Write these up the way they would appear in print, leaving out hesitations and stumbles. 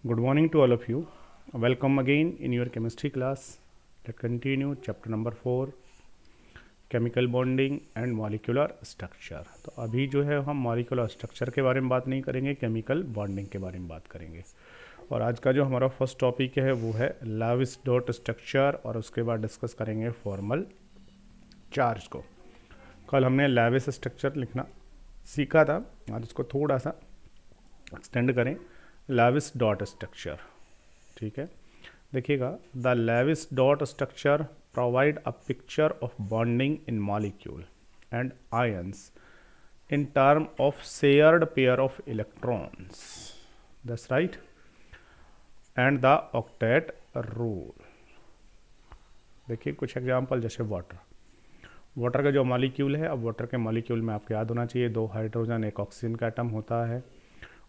Good morning to all of you. Welcome again in your chemistry class. Let's continue chapter number 4 chemical bonding and molecular structure. तो अभी जो है हम molecular structure के बारे में बात नहीं करेंगे, केमिकल बॉन्डिंग के बारे में बात करेंगे। और आज का जो हमारा फर्स्ट टॉपिक है वो है लेविस डॉट स्ट्रक्चर, और उसके बाद डिस्कस करेंगे फॉर्मल चार्ज को। कल हमने लेविस स्ट्रक्चर लिखना सीखा था, आज उसको थोड़ा सा एक्सटेंड करें। लेविस डॉट स्ट्रक्चर, ठीक है। देखिएगा, the Lewis dot structure provide a picture of bonding in molecule and ions in term of shared pair of electrons, that's right, and the octet rule। देखिए कुछ एग्जांपल, जैसे water का जो molecule है, अब वाटर के मॉलिक्यूल में आपको याद होना चाहिए 2 हाइड्रोजन 1 ऑक्सीजन का एटम होता है।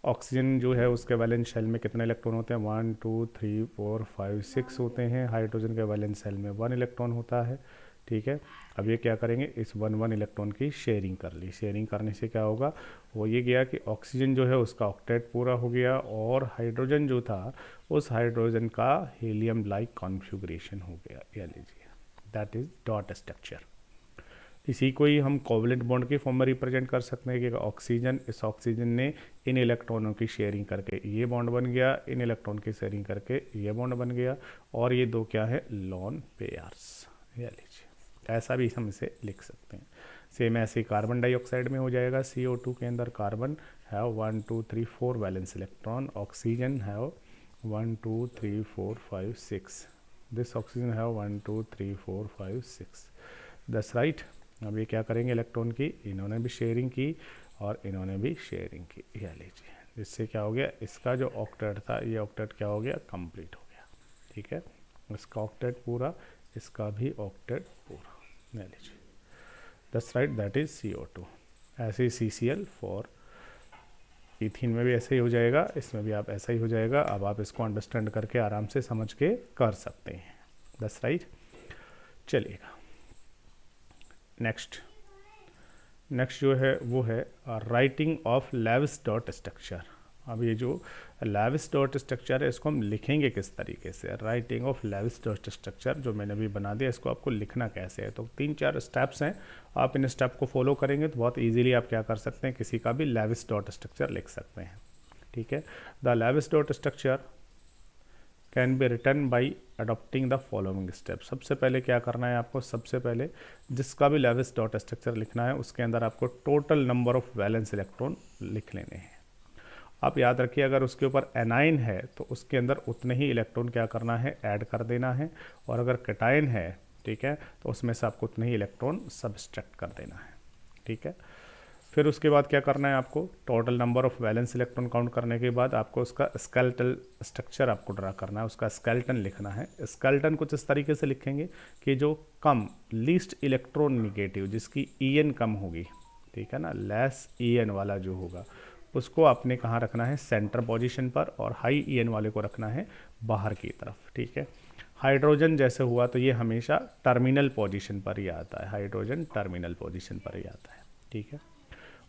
ऑक्सीजन जो है उसके वैलेंस शेल में कितने इलेक्ट्रॉन होते हैं? 1 2 3 4 5 6 होते हैं। हाइड्रोजन के वैलेंस शेल में 1 इलेक्ट्रॉन होता है, ठीक है। अब ये क्या करेंगे, इस 1 इलेक्ट्रॉन की शेयरिंग कर ली। शेयरिंग करने से क्या होगा, वो ये गया कि ऑक्सीजन जो है उसका ऑक्टेट पूरा हो गया, और हाइड्रोजन जो था उस हाइड्रोजन का हीलियम लाइक कॉन्फ़िगरेशन हो गया। ये लीजिए, दैट इज डॉट स्ट्रक्चर। इसी को ही हम कोवलेंट बॉन्ड के फॉर्म में रिप्रेजेंट कर सकते हैं कि ऑक्सीजन, इस ऑक्सीजन ने इन इलेक्ट्रॉनों की शेयरिंग करके ये बॉन्ड बन गया, इन इलेक्ट्रॉन की शेयरिंग करके ये बॉन्ड बन गया, और ये दो क्या है, लोन पेयर्स। ये लीजिए, ऐसा भी हम इसे लिख सकते हैं। सेम ऐसे ही कार्बन डाइऑक्साइड में हो जाएगा। CO2 के अंदर carbon have 1 2 3 4 valence electron, oxygen have 1 2 3 4 5 6, this oxygen have 1 2 3 4 5 6, that's right. अब ये क्या करेंगे, इलेक्ट्रॉन की इन्होंने भी शेयरिंग की और इन्होंने भी शेयरिंग की। यह लीजिए, जिससे क्या हो गया, इसका जो ऑक्टेट था ये ऑक्टेट क्या हो गया, कंप्लीट हो गया, ठीक है। इसका ऑक्टेट पूरा, इसका भी ऑक्टेट पूरा। यह लीजिए, that's right, that is CO2। ऐसे ही CCl फॉर इथीन में भी ऐसे ही हो जाएगा, इसमें भी आप ऐसा ही हो जाएगा। अब आप इसको अंडरस्टैंड करके आराम से समझ के कर सकते हैं, दैट्स राइट। चलिएगा, नेक्स्ट जो है वो है writing of Lewis dot structure. अब ये जो लेविस डॉट स्ट्रक्चर है इसको हम लिखेंगे किस तरीके से। Writing of Lewis dot structure जो मैंने अभी बना दिया, इसको आपको लिखना कैसे है। तो 3-4 स्टेप्स हैं, आप इन स्टेप को फॉलो करेंगे तो बहुत ईजिली आप क्या कर सकते हैं, किसी का भी लेविस डॉट स्ट्रक्चर लिख सकते हैं, ठीक है। The Lewis dot structure can be written by adopting the following step. सबसे पहले क्या करना है आपको, सबसे पहले जिसका भी लेविस डॉट स्ट्रक्चर लिखना है उसके अंदर आपको total number of valence electron लिख लेने हैं। आप याद रखिए, अगर उसके ऊपर एनाइन है तो उसके अंदर उतने ही इलेक्ट्रॉन क्या करना है, ऐड कर देना है, और अगर कैटायन है, ठीक है, तो उसमें से आपको उतने ही इलेक्ट्रॉन सब्सट्रैक्ट कर देना है, ठीक है। फिर उसके बाद क्या करना है आपको, total number of valence electron count करने के बाद आपको उसका स्केलेटल स्ट्रक्चर आपको ड्रा करना है, उसका स्केलेटन लिखना है। स्केलेटन कुछ इस तरीके से लिखेंगे कि जो कम, लीस्ट इलेक्ट्रॉन निगेटिव, जिसकी En कम होगी, ठीक है ना, लेस En वाला जो होगा उसको आपने कहाँ रखना है, सेंटर पोजीशन पर, और हाई En वाले को रखना है बाहर की तरफ, ठीक है। हाइड्रोजन जैसे हुआ तो ये हमेशा टर्मिनल पोजीशन पर ही आता है, हाइड्रोजन टर्मिनल पोजीशन पर ही आता है, ठीक है।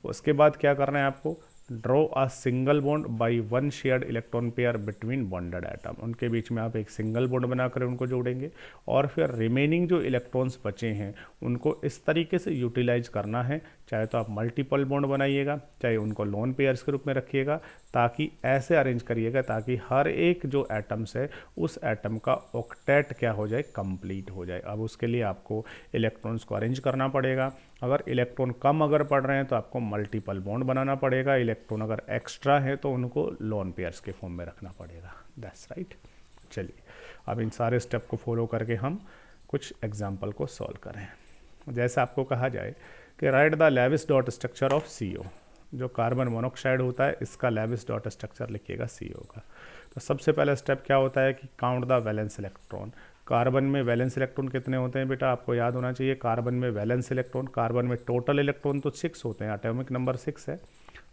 उसके बाद क्या करना है आपको, draw a single bond by 1 shared electron pair between bonded atom. उनके बीच में आप एक सिंगल बॉन्ड बनाकर उनको जोड़ेंगे, और फिर रिमेनिंग जो इलेक्ट्रॉन्स बचे हैं उनको इस तरीके से यूटिलाइज करना है, चाहे तो आप मल्टीपल बॉन्ड बनाइएगा, चाहे उनको लोन पेयर्स के रूप में रखिएगा, ताकि ऐसे अरेंज करिएगा ताकि हर एक जो एटम्स है उस एटम का ऑक्टेट क्या हो जाए, कंप्लीट हो जाए। अब उसके लिए आपको इलेक्ट्रॉन्स को अरेंज करना पड़ेगा। अगर इलेक्ट्रॉन कम अगर पड़ रहे हैं तो आपको मल्टीपल बॉन्ड बनाना पड़ेगा, इलेक्ट्रॉन अगर एक्स्ट्रा है तो उनको लोन पेयर्स के फॉर्म में रखना पड़ेगा, दैट्स राइट। चलिए, अब इन सारे स्टेप को फॉलो करके हम कुछ एग्जाम्पल को सॉल्व करें। जैसे आपको कहा जाए कि write the Lewis dot structure of CO, जो कार्बन मोनोऑक्साइड होता है इसका लेविस डॉट स्ट्रक्चर लिखिएगा CO का। तो सबसे पहला स्टेप क्या होता है कि count the valence electron. Carbon में वैलेंस इलेक्ट्रॉन कितने होते हैं बेटा, आपको याद होना चाहिए। कार्बन में वैलेंस इलेक्ट्रॉन, कार्बन में टोटल इलेक्ट्रॉन तो 6 होते हैं, एटॉमिक नंबर 6 है,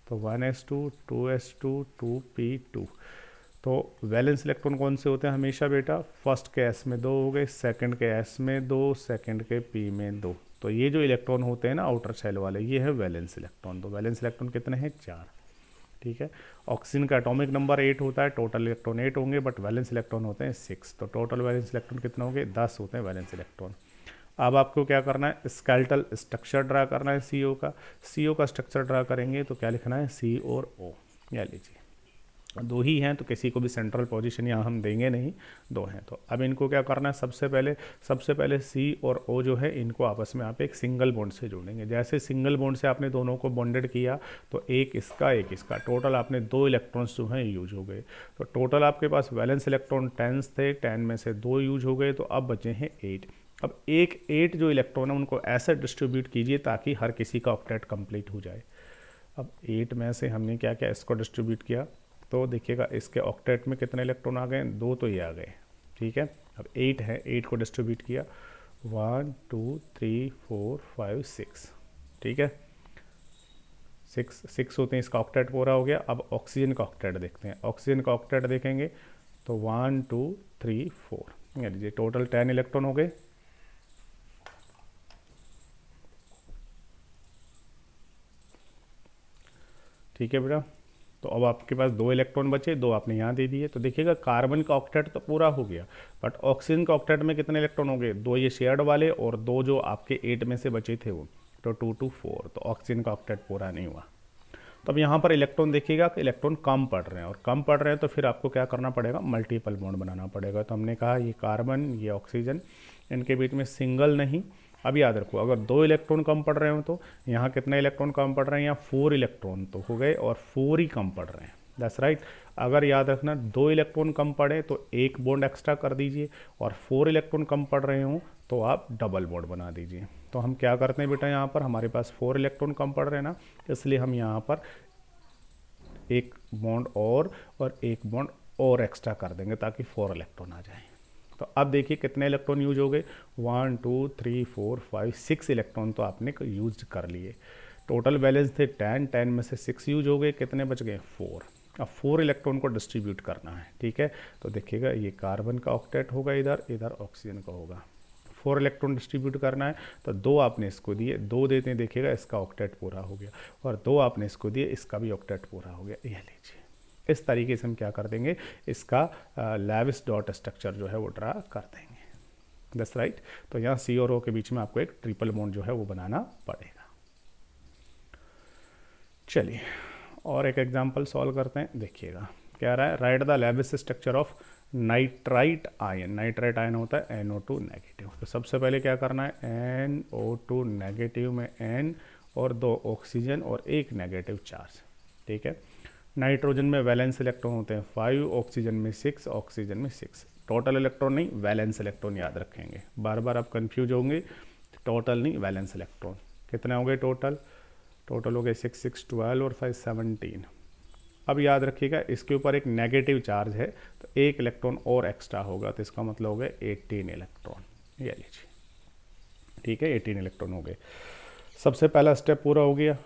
तो 1s2 2s2 2p2। तो वैलेंस इलेक्ट्रॉन कौन से होते हैं हमेशा बेटा, फर्स्ट के S में 2 हो गए, सेकंड के S में 2, सेकंड के P में 2। तो ये जो इलेक्ट्रॉन होते हैं ना आउटर शेल वाले, ये है वैलेंस इलेक्ट्रॉन। तो वैलेंस इलेक्ट्रॉन कितने हैं, 4। ठीक है। ऑक्सीजन का एटॉमिक नंबर 8 होता है, टोटल इलेक्ट्रॉन 8 होंगे, बट वैलेंस इलेक्ट्रॉन होते हैं 6, तो टोटल वैलेंस इलेक्ट्रॉन कितने होंगे, 10 होते हैं वैलेंस इलेक्ट्रॉन। अब आपको क्या करना है, स्केलेटल स्ट्रक्चर ड्रा करना है CO का। CO का स्ट्रक्चर ड्रा करेंगे तो क्या लिखना है, C और O, या लीजिए दो ही हैं तो किसी को भी सेंट्रल पोजीशन यहाँ हम देंगे नहीं, दो हैं। तो अब इनको क्या करना है, सबसे पहले C और O जो है इनको आपस में आप एक सिंगल बॉन्ड से जोड़ेंगे। जैसे सिंगल बॉन्ड से आपने दोनों को बॉन्डेड किया तो एक इसका टोटल आपने 2 इलेक्ट्रॉन्स जो हैं यूज हो गए। तो टोटल आपके पास वैलेंस इलेक्ट्रॉन 10 थे, 10 में से 2 यूज हो गए, तो अब बचे हैं 8। अब 8 जो इलेक्ट्रॉन है उनको ऐसे डिस्ट्रीब्यूट कीजिए ताकि हर किसी का ऑक्टेट कंप्लीट हो जाए। अब 8 में से हमने क्या क्या इसको डिस्ट्रीब्यूट किया, तो देखिएगा इसके ऑक्टेट में कितने इलेक्ट्रॉन आ गए, 2 तो ये आ गए, ठीक है। अब 8 है, 8 को डिस्ट्रीब्यूट किया 1 2 3 4 5 6, ठीक है, 6 होते हैं, इसका ऑक्टेट पूरा हो गया। अब ऑक्सीजन का ऑक्टेट देखते हैं, ऑक्सीजन का ऑक्टेट देखेंगे तो 1 2 3 4, यानी टोटल 10 इलेक्ट्रॉन हो गए। ठीक है बेटा, तो अब आपके पास 2 इलेक्ट्रॉन बचे, 2 आपने यहाँ दे दिए। तो देखिएगा कार्बन का ऑक्टेट तो पूरा हो गया, बट ऑक्सीजन का ऑक्टेट में कितने इलेक्ट्रॉन हो गए, 2 ये शेयर्ड वाले और 2 जो आपके 8 में से बचे थे वो, तो 2 2 4, तो ऑक्सीजन का ऑक्टेट पूरा नहीं हुआ। तो अब यहाँ पर इलेक्ट्रॉन देखिएगा कि इलेक्ट्रॉन कम पड़ रहे हैं, और कम पड़ रहे हैं तो फिर आपको क्या करना पड़ेगा, मल्टीपल बॉन्ड बनाना पड़ेगा। तो हमने कहा ये कार्बन, ये ऑक्सीजन, इनके बीच में सिंगल नहीं। अब याद रखो, अगर 2 इलेक्ट्रॉन कम पड़ रहे हो तो यहाँ कितने इलेक्ट्रॉन कम पड़ रहे हैं, यहाँ 4 इलेक्ट्रॉन तो हो गए, और 4 ही कम पड़ रहे हैं, दैट्स राइट। अगर याद रखना 2 इलेक्ट्रॉन कम पड़े तो एक बॉन्ड एक्स्ट्रा कर दीजिए, और 4 इलेक्ट्रॉन कम पड़ रहे हों तो आप डबल बॉन्ड बना दीजिए। तो हम क्या करते हैं बेटा, यहाँ पर हमारे पास 4 इलेक्ट्रॉन कम पड़ रहे हैं ना, इसलिए हम यहाँ पर एक बॉन्ड और एक बॉन्ड और एक्स्ट्रा कर देंगे ताकि 4 इलेक्ट्रॉन आ जाए। तो अब देखिए कितने इलेक्ट्रॉन यूज हो गए, 1 2 3 4 5 6 इलेक्ट्रॉन तो आपने यूज कर लिए। टोटल बैलेंस थे 10 में से 6 यूज हो गए, कितने बच गए, 4। अब 4 इलेक्ट्रॉन को डिस्ट्रीब्यूट करना है, ठीक है। तो देखिएगा ये कार्बन का ऑक्टेट होगा, इधर ऑक्सीजन का होगा। 4 इलेक्ट्रॉन डिस्ट्रीब्यूट करना है तो 2 आपने इसको दिए, 2 देते हैं, देखिएगा इसका ऑक्टेट पूरा हो गया, और 2 आपने इसको दिए, इसका भी ऑक्टेट पूरा हो गया। यह लीजिए, इस तरीके से हम क्या कर देंगे, इसका लेविस डॉट स्ट्रक्चर जो है वो ड्रा कर देंगे, दैट्स राइट। तो यहाँ C और O के बीच में आपको एक ट्रिपल बॉन्ड जो है वो बनाना पड़ेगा। चलिए और एक एग्जांपल सॉल्व करते हैं, देखिएगा क्या रहा है, write the Lewis structure of nitrite ion. Nitrite ion होता है NO2 नेगेटिव। तो सबसे पहले क्या करना है, NO2 नेगेटिव में N और 2 ऑक्सीजन और 1 नेगेटिव चार्ज, ठीक है। नाइट्रोजन में वैलेंस इलेक्ट्रॉन होते हैं 5, ऑक्सीजन में 6, ऑक्सीजन में 6। टोटल इलेक्ट्रॉन नहीं, वैलेंस इलेक्ट्रॉन याद रखेंगे, बार बार आप कंफ्यूज होंगे, टोटल नहीं वैलेंस इलेक्ट्रॉन। कितने हो गए टोटल हो गए 6 6 12 और 5 17। अब याद रखिएगा इसके ऊपर एक नेगेटिव चार्ज है तो 1 इलेक्ट्रॉन और एक्स्ट्रा होगा, तो इसका मतलब हो गया 18 इलेक्ट्रॉन, ये लीजिए, ठीक है, 18 इलेक्ट्रॉन हो गए। सबसे पहला स्टेप पूरा हो गया,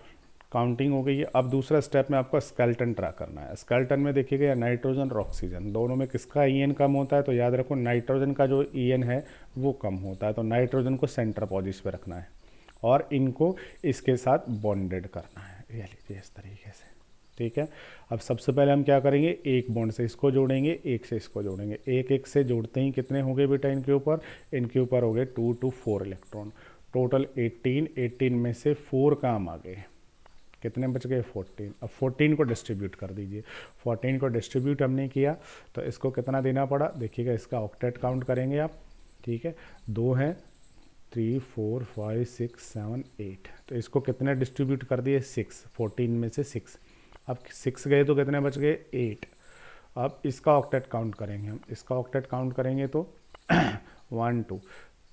काउंटिंग हो गई है। अब दूसरा स्टेप में आपको स्केलेटन ड्रा करना है। स्केलेटन में देखिएगा नाइट्रोजन और ऑक्सीजन दोनों में किसका EN कम होता है, तो याद रखो नाइट्रोजन का जो EN है वो कम होता है, तो नाइट्रोजन को सेंटर पोजीशन पे रखना है और इनको इसके साथ बॉन्डेड करना है, ये लीजिए इस तरीके से, ठीक है। अब सबसे पहले हम क्या करेंगे, एक बॉन्ड से इसको जोड़ेंगे, एक से इसको जोड़ेंगे, एक से जोड़ते ही कितने हो गए बेटा, इनके ऊपर हो गए 2 to 4 इलेक्ट्रॉन, टोटल 18 में से 4 काम आ गए, कितने बच गए 14। अब 14 को डिस्ट्रीब्यूट कर दीजिए, 14 को डिस्ट्रीब्यूट हमने किया तो इसको कितना देना पड़ा, देखिएगा इसका ऑक्टेट काउंट करेंगे आप, ठीक है। 2 हैं, 3 4 5 6 7 8, तो इसको कितने डिस्ट्रीब्यूट कर दिए 6, 14 में से 6। अब 6 गए तो कितने बच गए 8। अब इसका ऑक्टेट काउंट करेंगे हम, इसका ऑक्टेट काउंट करेंगे तो 1 2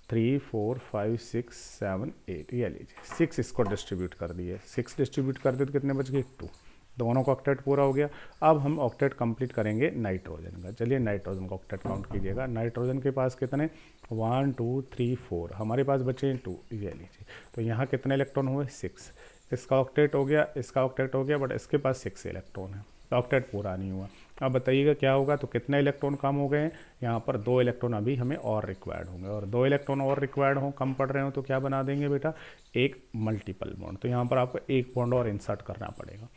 3 4 5 6 7 8, ये लीजिए 6 इसको डिस्ट्रीब्यूट कर दिए, 6 डिस्ट्रीब्यूट कर दिए तो कितने बच गए 2, दोनों का ऑक्टेट पूरा हो गया। अब हम ऑक्टेट कंप्लीट करेंगे नाइट्रोजन का। चलिए नाइट्रोजन का ऑक्टेट काउंट कीजिएगा। नाइट्रोजन के पास कितने 1 2 3 4, हमारे पास बचे हैं 2, ये लीजिए, तो यहाँ कितने इलेक्ट्रॉन हुए 6, इसका ऑक्टेट हो गया, इसका ऑक्टेट हो गया, बट इसके पास 6 इलेक्ट्रॉन है। ऑक्टेट पूरा नहीं हुआ। अब बताइएगा क्या होगा, तो कितने इलेक्ट्रॉन कम हो गए हैं, यहाँ पर 2 इलेक्ट्रॉन अभी हमें और रिक्वायर्ड होंगे, और 2 इलेक्ट्रॉन और रिक्वायर्ड हो, कम पड़ रहे हो तो क्या बना देंगे बेटा, एक मल्टीपल बॉन्ड। तो यहाँ पर आपको एक बॉन्ड और इंसर्ट करना पड़ेगा।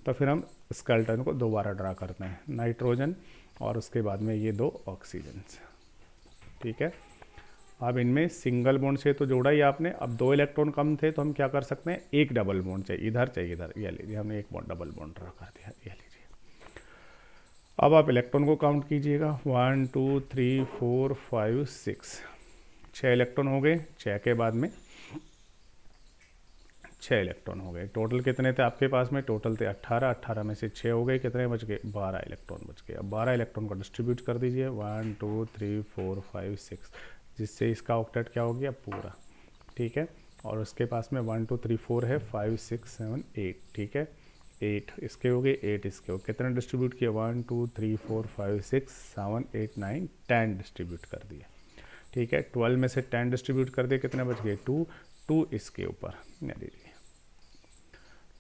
तो फिर हम स्केलेटन को दोबारा ड्रा करते हैं, नाइट्रोजन और उसके बाद में ये 2 ऑक्सीजन। ठीक है, अब इनमें सिंगल बॉन्ड से तो जोड़ा ही आपने, अब 2 इलेक्ट्रॉन कम थे तो हम क्या कर सकते हैं, एक डबल बॉन्ड चाहिए इधर, ये लीजिए हमने एक बॉन्ड डबल बॉन्ड ड्रा कर दिया, ये लीजिए। अब आप इलेक्ट्रॉन को काउंट कीजिएगा, 1 2 3 4 5 6, 6 इलेक्ट्रॉन हो गए, 6 के बाद में 6 इलेक्ट्रॉन हो गए। टोटल कितने थे आपके पास में, टोटल थे 18, 18 में से 6 हो गए, कितने बच गए, 12 इलेक्ट्रॉन बच गए। अब 12 इलेक्ट्रॉन को डिस्ट्रीब्यूट कर दीजिए, 1 2 3 4 5 6, जिससे इसका ऑक्टेट क्या हो गया, पूरा। ठीक है, और उसके पास में 1 2 3 4 है, 5 6 7 8, ठीक है, 8 इसके हो गए, 8 इसके हो, कितने डिस्ट्रीब्यूट किए, 1 2 3 4 5 6 7 8 9 10 डिस्ट्रीब्यूट कर दिए। ठीक है, 12 में से 10 डिस्ट्रीब्यूट कर दिए, कितने बच गए, 2 2 इसके ऊपर दीजिए,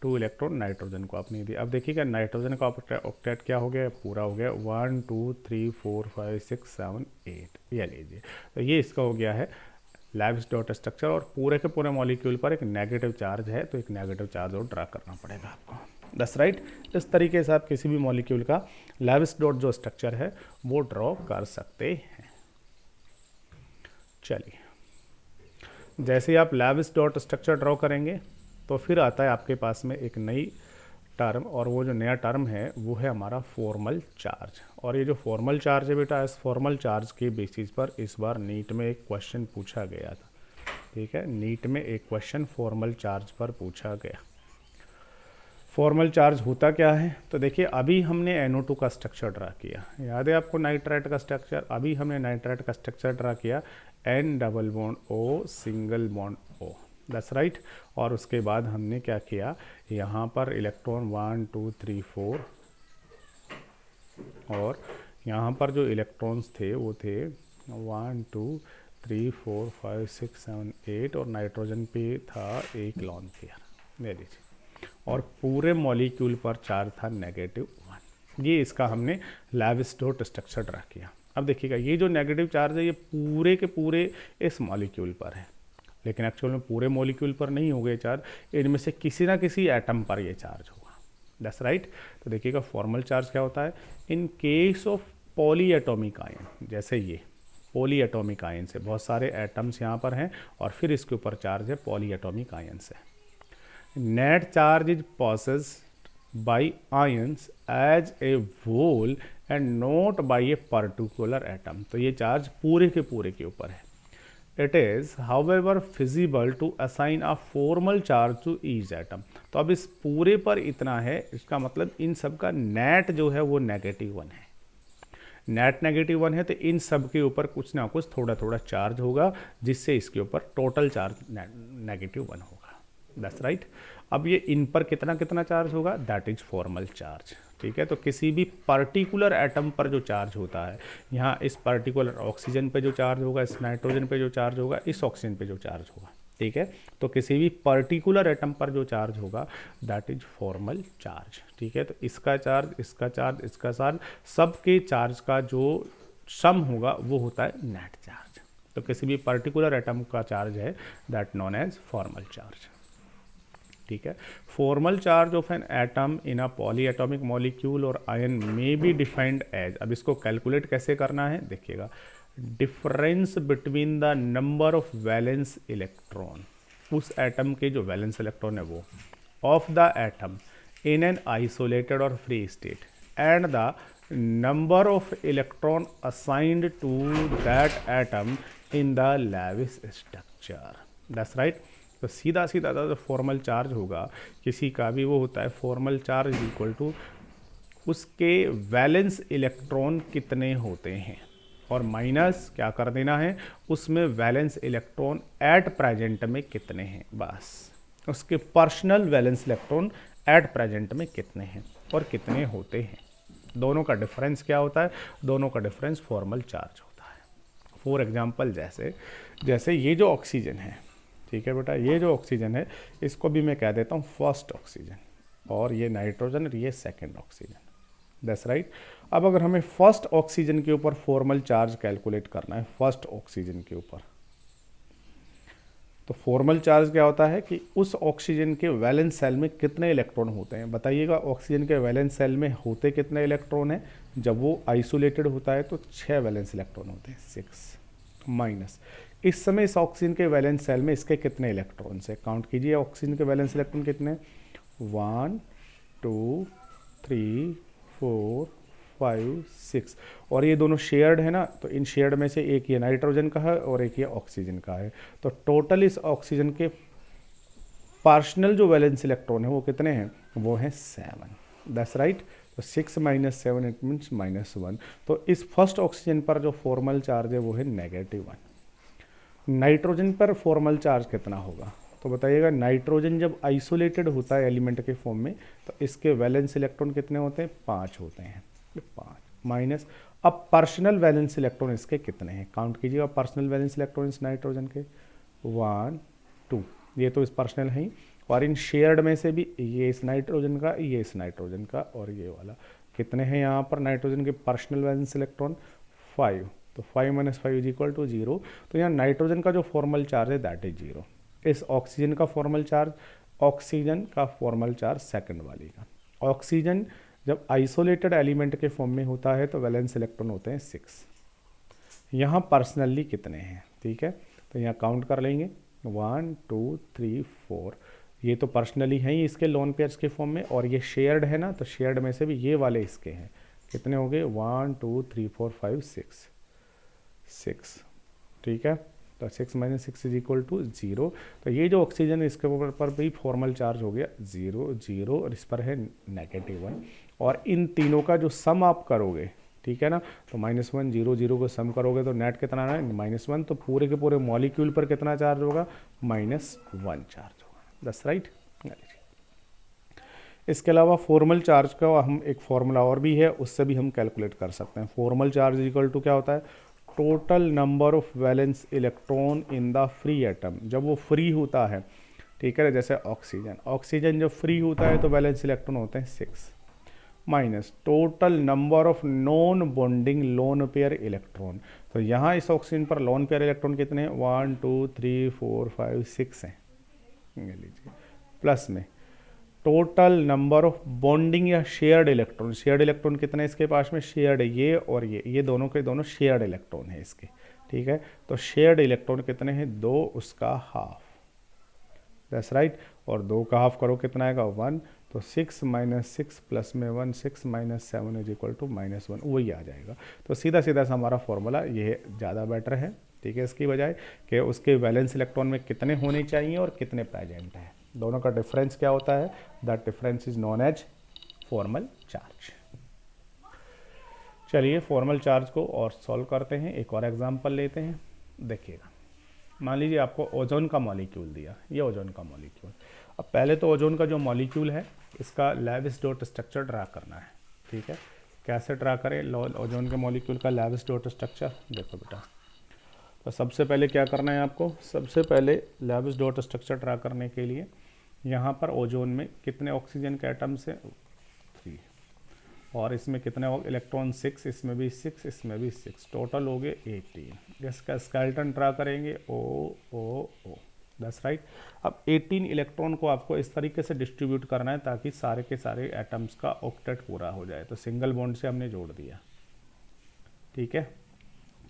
2 इलेक्ट्रॉन नाइट्रोजन को आपने दिया। अब देखिएगा नाइट्रोजन का ऑक्टेट क्या हो गया, पूरा हो गया, 1 2 3 4 5 6 7 8, ये लीजिए। तो ये इसका हो गया है लैविस डॉट स्ट्रक्चर, और पूरे के पूरे मॉलिक्यूल पर एक नेगेटिव चार्ज है, तो एक नेगेटिव चार्ज और ड्रा करना पड़ेगा आपको। That's right. इस तरीके से आप किसी भी मॉलिक्यूल का लैविस डॉट जो स्ट्रक्चर है वो ड्रॉ कर सकते हैं। चलिए, जैसे ही आप लैविस डॉट स्ट्रक्चर ड्रॉ करेंगे तो फिर आता है आपके पास में एक नई टर्म, और वो जो नया टर्म है वो है हमारा फॉर्मल चार्ज। और ये जो फॉर्मल चार्ज है बेटा, इस फॉर्मल चार्ज के बेसिस पर इस बार नीट में एक क्वेश्चन पूछा गया था। ठीक है, नीट में एक क्वेश्चन फॉर्मल चार्ज पर पूछा गया। फॉर्मल चार्ज होता क्या है, तो देखिए अभी हमने NO2 का स्ट्रक्चर ड्रा किया, याद है आपको नाइट्राइट का स्ट्रक्चर, अभी हमने नाइट्राइट का स्ट्रक्चर ड्रा किया, N double bond O single bond O, that's right. और उसके बाद हमने क्या किया, यहाँ पर इलेक्ट्रॉन 1 2 3 4, और यहाँ पर जो इलेक्ट्रॉन्स थे वो थे 1 2 3 4 5 6 7 8, और नाइट्रोजन पे था एक लॉन पेयर, ले लीजिए, और पूरे मॉलिक्यूल पर चार्ज था -1। ये इसका हमने लैविस डॉट स्ट्रक्चर ड्रा किया। अब देखिएगा ये जो नेगेटिव चार्ज है ये पूरे के पूरे इस मॉलिक्यूल पर है, लेकिन एक्चुअल में पूरे मॉलिक्यूल पर नहीं हो गए चार्ज, इनमें से किसी ना किसी एटम पर ये चार्ज होगा, दैट्स राइट। तो देखिएगा फॉर्मल चार्ज क्या होता है, in case of poly atomic ion, जैसे ये पॉली एटॉमिक आयन से बहुत सारे एटम्स यहाँ पर हैं और फिर इसके ऊपर चार्ज है पॉली एटॉमिक आयन से। Net charge is possessed by ions as a whole and not by a particular atom। तो ये चार्ज पूरे के ऊपर है। It is however feasible to assign a formal charge to each atom। तो अब इस पूरे पर इतना है, इसका मतलब इन सब का नेट जो है वो -1 है, नेट -1 है, तो इन सब के ऊपर कुछ ना कुछ थोड़ा थोड़ा चार्ज होगा, जिससे इसके ऊपर टोटल चार्ज -1 होगा, दैट्स राइट। अब ये इन पर कितना कितना चार्ज होगा, दैट इज फॉर्मल चार्ज। ठीक है, तो किसी भी पर्टिकुलर एटम पर जो चार्ज होता है, यहाँ इस पर्टिकुलर ऑक्सीजन पे जो चार्ज होगा, इस नाइट्रोजन पे जो चार्ज होगा, इस ऑक्सीजन पे जो चार्ज होगा, ठीक है, तो किसी भी पर्टिकुलर एटम पर जो चार्ज होगा दैट इज फॉर्मल चार्ज। ठीक है, तो इसका चार्ज, इसका चार्ज, इसका चार्ज, सबके चार्ज का जो सम होगा वो होता है नेट चार्ज। तो किसी भी पर्टिकुलर एटम का चार्ज है that known as formal charge. ठीक है, formal charge of an atom in a polyatomic molecule और ion may be defined as, अब इसको कैलकुलेट कैसे करना है देखिएगा, difference between the number of valence electron, उस एटम के जो वैलेंस इलेक्ट्रॉन है वो, of the atom in an isolated और free state, and the number of electron assigned to that atom in the lavish structure, that's right. तो सीधा सीधा जो फॉर्मल चार्ज होगा किसी का भी, वो होता है फॉर्मल चार्ज इक्वल टू उसके वैलेंस इलेक्ट्रॉन कितने होते हैं, और माइनस क्या कर देना है, उसमें वैलेंस इलेक्ट्रॉन एट प्रेजेंट में कितने हैं, बस उसके personal valence electron at present में कितने हैं और कितने होते हैं, दोनों का डिफरेंस क्या होता है, दोनों का डिफरेंस फॉर्मल चार्ज होता है। फॉर एग्जांपल जैसे ये जो ऑक्सीजन है, ठीक है बेटा, ये जो ऑक्सीजन है इसको भी मैं कह देता हूँ फर्स्ट ऑक्सीजन, और ये नाइट्रोजन और ये सेकंड ऑक्सीजन। That's right. अब अगर हमें फर्स्ट ऑक्सीजन के ऊपर फॉर्मल चार्ज कैलकुलेट करना है, फर्स्ट ऑक्सीजन के ऊपर, तो फॉर्मल चार्ज क्या होता है कि उस ऑक्सीजन के वैलेंस सेल में कितने इलेक्ट्रॉन होते हैं। बताइएगा, ऑक्सीजन के वैलेंस सेल में होते कितने इलेक्ट्रॉन हैं। जब वो आइसोलेटेड होता है तो 6 वैलेंस इलेक्ट्रॉन होते हैं, 6 माइनस इस समय इस ऑक्सीजन के वैलेंस सेल में इसके कितने इलेक्ट्रॉन्स हैं। काउंट कीजिए ऑक्सीजन के वैलेंस इलेक्ट्रॉन कितने, 1 2 3 4 5 6, और ये दोनों शेयर्ड है ना, तो इन शेयर्ड में से एक ये नाइट्रोजन का है और एक ये ऑक्सीजन का है। तो टोटल इस ऑक्सीजन के पार्शनल जो वैलेंस इलेक्ट्रॉन है वो कितने हैं, वो हैं 7। That's right. तो 6 माइनस 7 इट मीन्स -1। तो इस फर्स्ट ऑक्सीजन पर जो फॉर्मल चार्ज है वो है -1। नाइट्रोजन पर फॉर्मल चार्ज कितना होगा, तो बताइएगा। नाइट्रोजन जब आइसोलेटेड होता है एलिमेंट के फॉर्म में, तो इसके वैलेंस इलेक्ट्रॉन कितने होते हैं, 5 होते हैं, 5 माइनस। अब पर्सनल वैलेंस इलेक्ट्रॉन इसके कितने हैं, काउंट कीजिएगा पर्सनल वैलेंस इलेक्ट्रॉन इस नाइट्रोजन के, 1 2, ये तो इस पर्सनल है ही, और इन शेयर्ड में से भी ये इस नाइट्रोजन का, ये इस नाइट्रोजन का, और ये वाला कितने हैं यहाँ पर नाइट्रोजन के पर्सनल वैलेंस इलेक्ट्रॉन, 5। तो 5 माइनस 5 इज इक्वल टू 0। तो यहाँ नाइट्रोजन का जो फॉर्मल चार्ज है दैट इज 0। इस ऑक्सीजन का फॉर्मल चार्ज, ऑक्सीजन का फॉर्मल चार्ज सेकंड वाली का। ऑक्सीजन जब आइसोलेटेड एलिमेंट के फॉर्म में होता है तो वैलेंस इलेक्ट्रॉन होते हैं 6। यहाँ पर्सनली कितने हैं, ठीक है, तो यहाँ काउंट कर लेंगे 1 2 3 4। ये तो पर्सनली हैं ही इसके लोन पेयर्स के फॉर्म में, और ये शेयर्ड है ना, तो शेयर्ड में से भी ये वाले इसके हैं, कितने हो गए 1 2 3 4 5 6, ठीक है। तो 6 माइनस 6 इज इक्वल टू 0। तो ये जो ऑक्सीजन इसके ऊपर पर भी फॉर्मल चार्ज हो गया 0 0, और इस पर है -1। और इन तीनों का जो सम आप करोगे, ठीक है ना, तो -1 0 0 को सम करोगे तो नेट कितना है, -1। तो पूरे के पूरे मॉलिक्यूल पर कितना चार्ज होगा, -1 चार्ज होगा। That's right. इसके अलावा फॉर्मल चार्ज का हम एक फॉर्मूला और भी है, उससे भी हम कैलकुलेट कर सकते हैं। फॉर्मल चार्ज इक्वल टू क्या होता है, total number of valence electron in the free atom. जब वो फ्री होता है, ठीक है, जैसे ऑक्सीजन जब फ्री होता है तो वैलेंस इलेक्ट्रॉन होते हैं 6, minus total number of non bonding lone pair electron. तो यहाँ इस ऑक्सीजन पर लोन पेयर इलेक्ट्रॉन कितने हैं, 1 2 3 4 5 6 हैं, ये लीजिए, प्लस में टोटल नंबर ऑफ बॉन्डिंग या शेयर्ड इलेक्ट्रॉन कितने इसके पास में, शेयर्ड ये और ये दोनों के दोनों शेयर्ड इलेक्ट्रॉन है इसके, ठीक है। तो शेयर्ड इलेक्ट्रॉन कितने हैं, 2, उसका हाफ, दैट्स राइट। और 2 का हाफ करो कितना आएगा, 1। तो 6 माइनस 6 प्लस में 1, 6 माइनस 7 इज इक्वल टू -1, वही आ जाएगा। तो सीधा सीधा सा हमारा फॉर्मूला ये ज़्यादा बेटर है, ठीक है, इसकी बजाय कि उसके वैलेंस इलेक्ट्रॉन में कितने होने चाहिए और कितने प्रेजेंट है, दोनों का डिफरेंस क्या होता है, that difference is known as formal charge. चलिए फॉर्मल चार्ज को और सॉल्व करते हैं, एक और एग्जांपल लेते हैं। देखिएगा, मान लीजिए आपको ओजोन का मॉलिक्यूल दिया, ये ओजोन का मॉलिक्यूल। अब पहले तो ओजोन का जो मॉलिक्यूल है इसका लेविस डॉट स्ट्रक्चर ड्रा करना है, ठीक है। कैसे ड्रा करें ओजोन के मॉलिक्यूल का लेविस डॉट स्ट्रक्चर, देखो बेटा। तो सबसे पहले क्या करना है आपको, सबसे पहले लेविस डॉट स्ट्रक्चर ड्रा करने के लिए यहाँ पर ओजोन में कितने ऑक्सीजन के एटम्स हैं, 3, और इसमें कितने इलेक्ट्रॉन, 6, इसमें भी 6, इसमें भी 6, टोटल हो गए 18। इसका स्केलेटन ड्रा करेंगे O, दैट्स राइट। अब 18 इलेक्ट्रॉन को आपको इस तरीके से डिस्ट्रीब्यूट करना है ताकि सारे के सारे एटम्स का ऑक्टेट पूरा हो जाए। तो सिंगल बॉन्ड से हमने जोड़ दिया, ठीक है।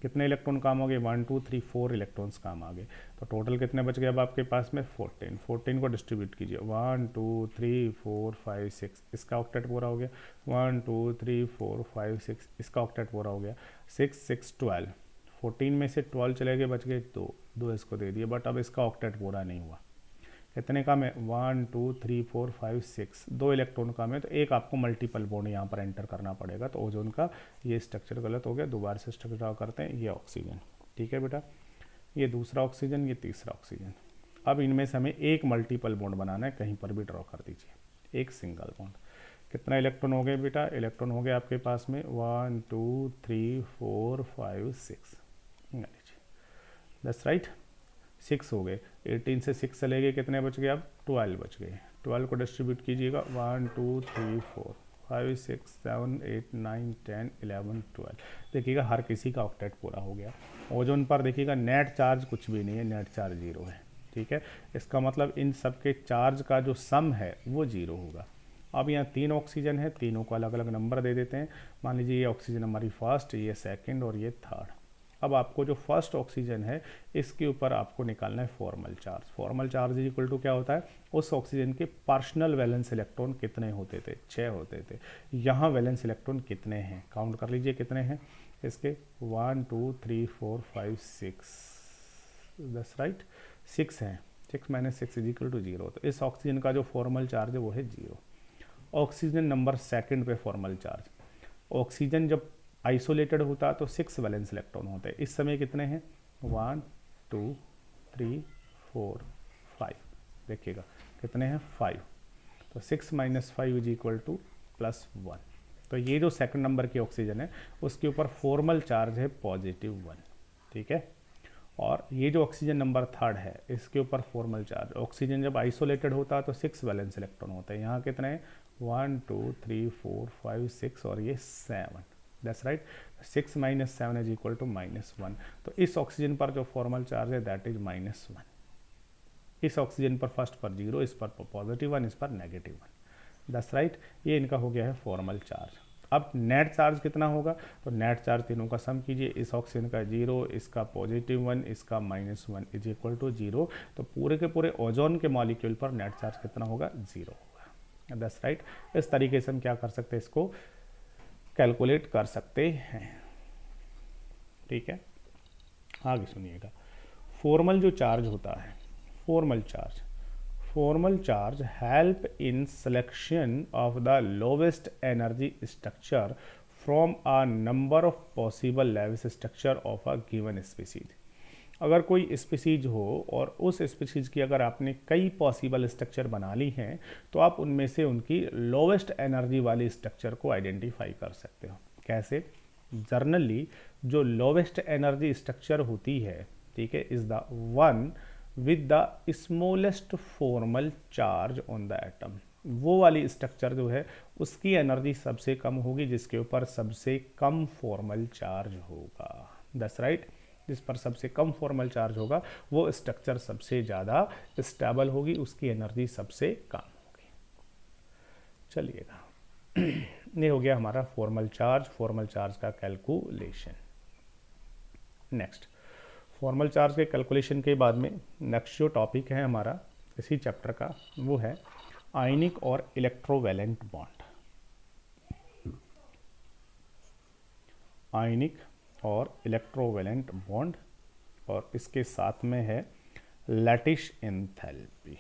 कितने इलेक्ट्रॉन काम हो गए, 1 2 3 4 इलेक्ट्रॉन्स काम आ गए। तो टोटल कितने बच गए अब आपके पास में, 14 को डिस्ट्रीब्यूट कीजिए, 1 2 3 4 5 6, इसका ऑक्टेट पूरा हो गया, 1 2 3 4 5 6, इसका ऑक्टेट पूरा हो गया, 6 6 12, 14 में से 12 चले गए, बच गए 2 इसको दे दिए, बट अब इसका ऑक्टेट पूरा नहीं हुआ। कितने काम है, 1 2 3 4 5 6, 2 इलेक्ट्रॉन काम है, तो एक आपको मल्टीपल बॉन्ड यहाँ पर एंटर करना पड़ेगा। तो ओजोन का ये स्ट्रक्चर गलत हो गया, दोबारा से स्ट्रक्चर ड्रा करते हैं। ये ऑक्सीजन, ठीक है बेटा, ये दूसरा ऑक्सीजन, ये तीसरा ऑक्सीजन। अब इनमें से हमें एक मल्टीपल बॉन्ड बनाना है, कहीं पर भी ड्रॉ कर दीजिए, एक सिंगल बॉन्ड। कितना इलेक्ट्रॉन हो गए बेटा, इलेक्ट्रॉन हो गए आपके पास में 1 2 3 4 5 6, दैट्स राइट, 6 हो गए। 18 से 6 चले गए, कितने बच गए अब, 12 बच गए। 12 को डिस्ट्रीब्यूट कीजिएगा, 1 2 3 4 5 6 7 8 9 10 11 12। देखिएगा हर किसी का ऑक्टेट पूरा हो गया। ओजोन पर देखिएगा नेट चार्ज कुछ भी नहीं है, नेट चार्ज 0 है। ठीक है, इसका मतलब इन सब के चार्ज का जो सम है वो 0 होगा। अब यहाँ 3 ऑक्सीजन है, तीनों को अलग अलग नंबर दे देते हैं। मान लीजिए ये ऑक्सीजन हमारी फर्स्ट, ये सेकंड और ये थर्ड। अब आपको जो फर्स्ट ऑक्सीजन है इसके ऊपर आपको निकालना है formal charge. Formal charge is equal to क्या होता है, उस ऑक्सीजन के पार्शनल वैलेंस इलेक्ट्रॉन कितने होते थे, 6 होते थे। यहाँ वैलेंस इलेक्ट्रॉन कितने हैं, काउंट कर लीजिए कितने हैं इसके, 1 2 3 4 5 6, दस राइट, 6 हैं। 6 माइनस 6 इज इक्वल टू 0। तो इस ऑक्सीजन का जो फॉर्मल चार्ज है वो है 0। ऑक्सीजन नंबर सेकंड पे फॉर्मल चार्ज, ऑक्सीजन जब आइसोलेटेड होता है तो 6 वैलेंस इलेक्ट्रॉन होते हैं। इस समय कितने हैं, 1 2 3 4 5, देखिएगा कितने हैं 5। तो 6 माइनस 5 इज इक्वल टू +1। तो ये जो सेकंड नंबर की ऑक्सीजन है उसके ऊपर फॉर्मल चार्ज है +1। ठीक है, और ये जो ऑक्सीजन नंबर थर्ड है इसके ऊपर फॉर्मल चार्ज, ऑक्सीजन जब आइसोलेटेड होता है तो 6 वैलेंस इलेक्ट्रॉन होते हैं। यहाँ कितने हैं, 1 2 3 4 5 6 और ये 7, that's right. 6 minus 7 is equal to -1। तो इस ऑक्सीजन पर जो फॉर्मल चार्ज है दैट इज -1। इस ऑक्सीजन पर फर्स्ट पर 0, इस पर +1, इस पर -1, दैट्स राइट। ये इनका हो गया है फॉर्मल चार्ज। अब नेट चार्ज कितना होगा, तो नेट चार्ज तीनों का सम कीजिए, इस ऑक्सीजन का 0, इसका +1, इसका -1 इज इक्वल टू 0। तो पूरे के पूरे ओजोन के मॉलिक्यूल पर नेट चार्ज कितना होगा, 0 होगा, दैट्स राइट। इस तरीके से हम क्या कर सकते हैं, इसको कैलकुलेट कर सकते हैं। ठीक है, आगे सुनिएगा। फॉर्मल जो चार्ज होता है, formal charge help in selection of the lowest energy structure from a number of possible Lewis structure of a given species. अगर कोई स्पीसीज हो और उस स्पीसीज की अगर आपने कई पॉसिबल स्ट्रक्चर बना ली हैं तो आप उनमें से उनकी लोवेस्ट एनर्जी वाली स्ट्रक्चर को आइडेंटिफाई कर सकते हो। कैसे, जनरली जो लोवेस्ट एनर्जी स्ट्रक्चर होती है, ठीक है, is the one with the smallest formal charge on the atom. वो वाली स्ट्रक्चर जो है उसकी एनर्जी सबसे कम होगी जिसके ऊपर सबसे कम फॉर्मल चार्ज होगा, दैट्स राइट। जिस पर सबसे कम फॉर्मल चार्ज होगा वो स्ट्रक्चर सबसे ज़्यादा स्टेबल होगी, उसकी एनर्जी सबसे कम होगी। चलिएगा, ये हो गया हमारा फॉर्मल चार्ज का कैलकुलेशन। नेक्स्ट, फॉर्मल चार्ज के कैलकुलेशन के बाद में नेक्स्ट जो टॉपिक है हमारा इसी चैप्टर का वो है आयनिक और इलेक्ट्रोवैलेंट बॉन्ड। आयनिक और इलेक्ट्रोवैलेंट बॉन्ड, और इसके साथ में है लैटिस एंथैल्पी।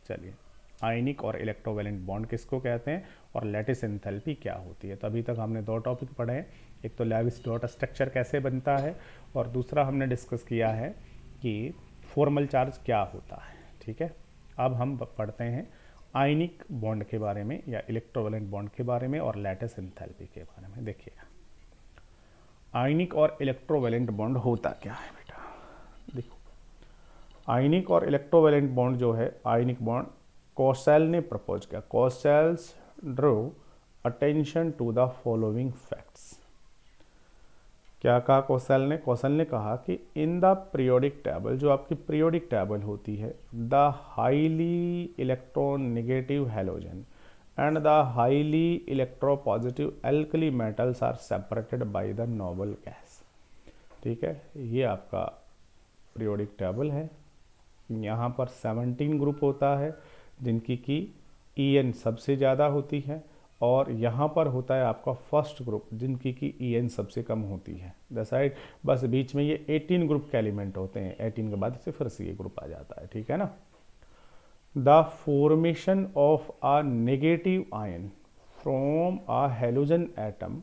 चलिए, आयनिक और इलेक्ट्रोवैलेंट बॉन्ड किसको कहते हैं और लैटिस एंथैल्पी क्या होती है। तो अभी तक हमने 2 टॉपिक पढ़े हैं, एक तो लेविस डॉट स्ट्रक्चर कैसे बनता है और दूसरा हमने डिस्कस किया है कि फॉर्मल चार्ज क्या होता है। ठीक है, अब हम पढ़ते हैं आयनिक बॉन्ड के बारे में या इलेक्ट्रोवैलेंट बॉन्ड के बारे में और लैटिस एंथैल्पी के बारे में। देखिएगा, आयनिक और इलेक्ट्रोवैलेंट बॉन्ड होता क्या है बेटा, देखो। आयनिक और इलेक्ट्रोवैलेंट बॉन्ड जो है, आयनिक बॉन्ड कोसेल ने प्रपोज किया। Kossel's drew attention to the following facts. क्या कहा कोसेल ने? कोसेल ने कहा कि इन द पीरियोडिक टेबल, जो आपकी पीरियोडिक टेबल होती है, the highly electron negative halogen and the highly electropositive alkali metals are separated by the noble gas। ठीक है, ये आपका पीरियोडिक टेबल है। यहाँ पर 17 ग्रुप होता है जिनकी की En सबसे ज़्यादा होती है, और यहाँ पर होता है आपका फर्स्ट ग्रुप जिनकी की En सबसे कम होती है। दैट्स बस बीच में ये 18 ग्रुप के एलिमेंट होते हैं, 18 के बाद से फिर से ये ग्रुप आ जाता है। ठीक है ना। The formation of a negative ion from a halogen atom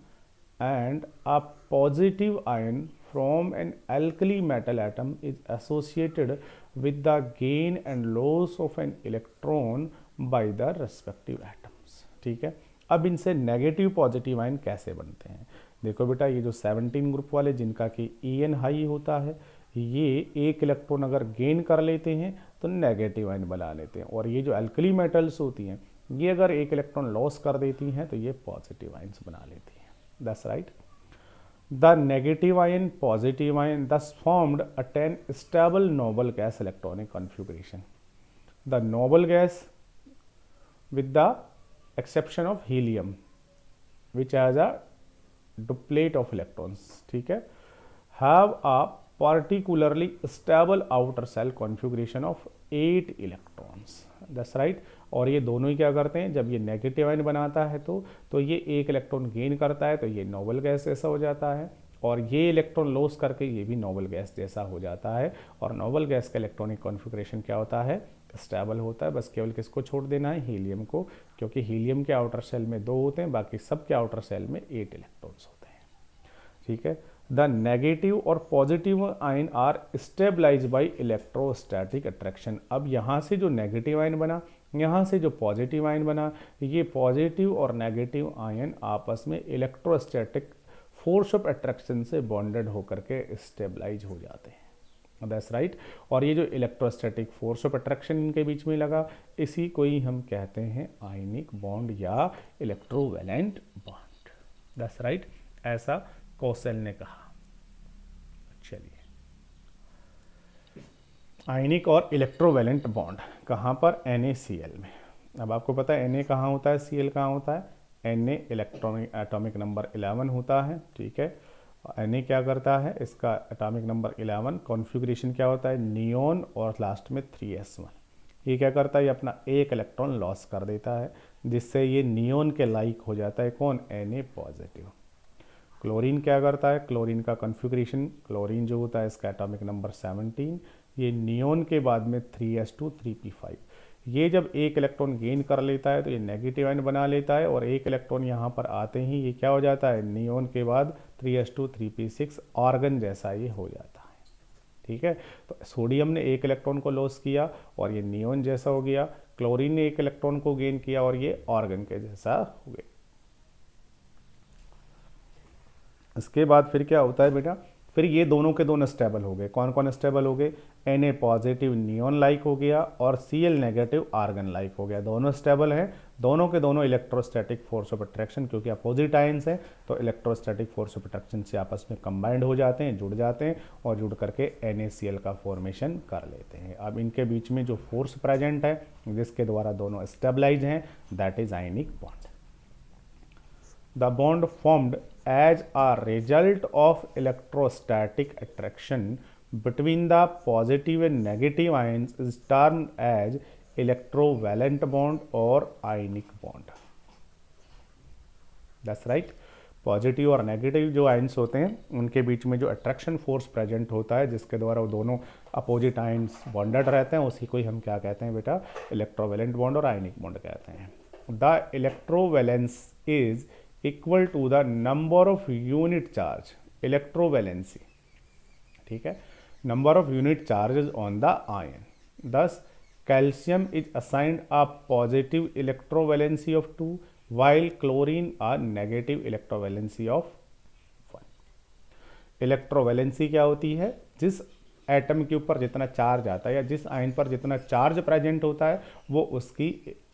and a positive ion from an alkali metal atom is associated with the gain and loss of an electron by the respective atoms। ठीक है, अब इनसे negative positive ion कैसे बनते हैं? देखो बेटा, ये जो 17 ग्रुप वाले जिनका कि En हाई होता है, ये एक इलेक्ट्रॉन अगर गेन कर लेते हैं तो नेगेटिव आयन बना लेते हैं, और ये जो अल्कली मेटल्स होती हैं ये अगर एक इलेक्ट्रॉन लॉस कर देती हैं तो ये पॉजिटिव आयंस बना लेती हैं। That's right. The negative ion, positive ion thus formed attain stable noble gas electronic configuration. The noble gas, with the exception of helium which has a duplet of electrons, ठीक है, have a particularly stable outer shell configuration of 8 electrons. That's right. और ये दोनों ही क्या करते हैं, जब ये नेगेटिव आयन बनाता है तो ये एक इलेक्ट्रॉन गेन करता है तो ये नोबल गैस जैसा हो जाता है, और ये इलेक्ट्रॉन लॉस करके ये भी नोबल गैस जैसा हो जाता है। और नोबल गैस का इलेक्ट्रॉनिक कॉन्फ़िगरेशन क्या होता है, स्टेबल होता है। बस केवल किसको छोड़ देना है, हीलियम को, क्योंकि हीलियम के आउटर सेल में 2 होते हैं, बाकी सब के आउटर सेल में 8 इलेक्ट्रॉन्स होते हैं। ठीक है। द नेगेटिव और positive ion are stabilize by electrostatic attraction. अब यहाँ से जो नेगेटिव आयन बना, यहाँ से जो पॉजिटिव आयन बना, ये पॉजिटिव और नेगेटिव आयन आपस में इलेक्ट्रोस्टैटिक फोर्स ऑफ अट्रैक्शन से बॉन्डेड होकर के स्टेबलाइज हो जाते हैं। That's right. और ये जो इलेक्ट्रोस्टैटिक फोर्स ऑफ अट्रैक्शन इनके बीच में लगा, इसी को ही हम कहते हैं आयनिक बॉन्ड या इलेक्ट्रोवैलेंट बॉन्ड। दैट्स राइट, ऐसा कोसेल ने कहा। चलिए, आयनिक और इलेक्ट्रोवैलेंट बॉन्ड कहाँ पर, NaCl में। अब आपको पता है Na कहाँ होता है, Cl कहाँ होता है। Na इलेक्ट्रॉनिक एटॉमिक नंबर 11 होता है, ठीक है। Na क्या करता है, इसका एटॉमिक नंबर 11, कॉन्फ़िगरेशन क्या होता है, नियोन और लास्ट में 3s1। ये क्या करता है, ये अपना एक इलेक्ट्रॉन लॉस कर देता है, जिससे ये नियोन के लाइक हो जाता है कौन, Na पॉजिटिव। क्लोरीन क्या करता है, क्लोरीन का कॉन्फ़िगरेशन, क्लोरीन जो होता है इसका एटॉमिक नंबर 17, ये नियोन के बाद में 3s2 3p5। ये जब एक इलेक्ट्रॉन गेन कर लेता है तो ये नेगेटिव आयन बना लेता है, और एक इलेक्ट्रॉन यहाँ पर आते ही ये क्या हो जाता है, नियोन के बाद 3s2 3p6 ऑर्गन जैसा ये हो जाता है। ठीक है। तो सोडियम ने एक इलेक्ट्रॉन को लॉस किया और ये नियोन जैसा हो गया, क्लोरीन ने एक इलेक्ट्रॉन को गेन किया और ये ऑर्गन के जैसा हो गया। इसके बाद फिर क्या होता है बेटा, फिर ये दोनों के दोनों स्टेबल हो गए। कौन कौन स्टेबल हो गए, Na पॉजिटिव नियोन लाइक हो गया और Cl नेगेटिव आर्गन लाइक हो गया। दोनों स्टेबल हैं, दोनों के दोनों इलेक्ट्रोस्टैटिक फोर्स ऑफ अट्रैक्शन, क्योंकि अपोजिट आयंस हैं तो इलेक्ट्रोस्टैटिक फोर्स ऑफ अट्रैक्शन से आपस में कंबाइंड हो जाते हैं, जुड़ जाते हैं, और जुड़ करके NaCl का फॉर्मेशन कर लेते हैं। अब इनके बीच में जो फोर्स प्रेजेंट है जिसके द्वारा दोनों स्टेबलाइज हैं, that is ionic bond. The bond formed as a result of electrostatic attraction between the positive and negative ions is termed as electrovalent bond or ionic bond. That's right. Positive और negative जो ions होते हैं उनके बीच में जो attraction force present होता है, जिसके द्वारा वो दोनों अपोजिट आयंस बॉन्डेड रहते हैं, उसी को ही हम क्या कहते हैं बेटा, इलेक्ट्रोवैलेंट बॉन्ड और आयनिक बॉन्ड कहते हैं। The electrovalence is equal to the number of unit charge, electrovalency, ठीक है, number of unit charges on the ion. Thus calcium is assigned a positive electrovalency of 2 while chlorine a negative electrovalency of 1। Electrovalency क्या होती है, जिस atom के ऊपर जितना charge आता है या जिस आयन पर जितना चार्ज प्रेजेंट होता है वो उसकी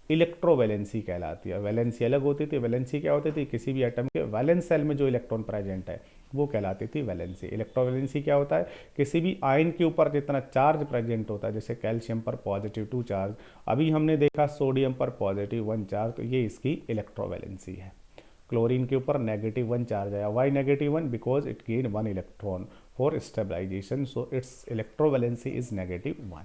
इलेक्ट्रोवैलेंसी कहलाती है। वैलेंसी अलग होती थी, वैलेंसी क्या होती थी, किसी भी एटम के वैलेंस सेल में जो इलेक्ट्रॉन प्रेजेंट है वो कहलाती थी वैलेंसी। इलेक्ट्रोवैलेंसी क्या होता है, किसी भी आयन के ऊपर जितना चार्ज प्रेजेंट होता है, जैसे कैल्शियम पर पॉजिटिव 2 चार्ज, अभी हमने देखा सोडियम पर पॉजिटिव 1 चार्ज, तो ये इसकी इलेक्ट्रोवैलेंसी है। क्लोरीन के ऊपर नेगेटिव 1 चार्ज आया, why negative 1, because it gain 1 electron for stabilization, so it's electrovalency is -1।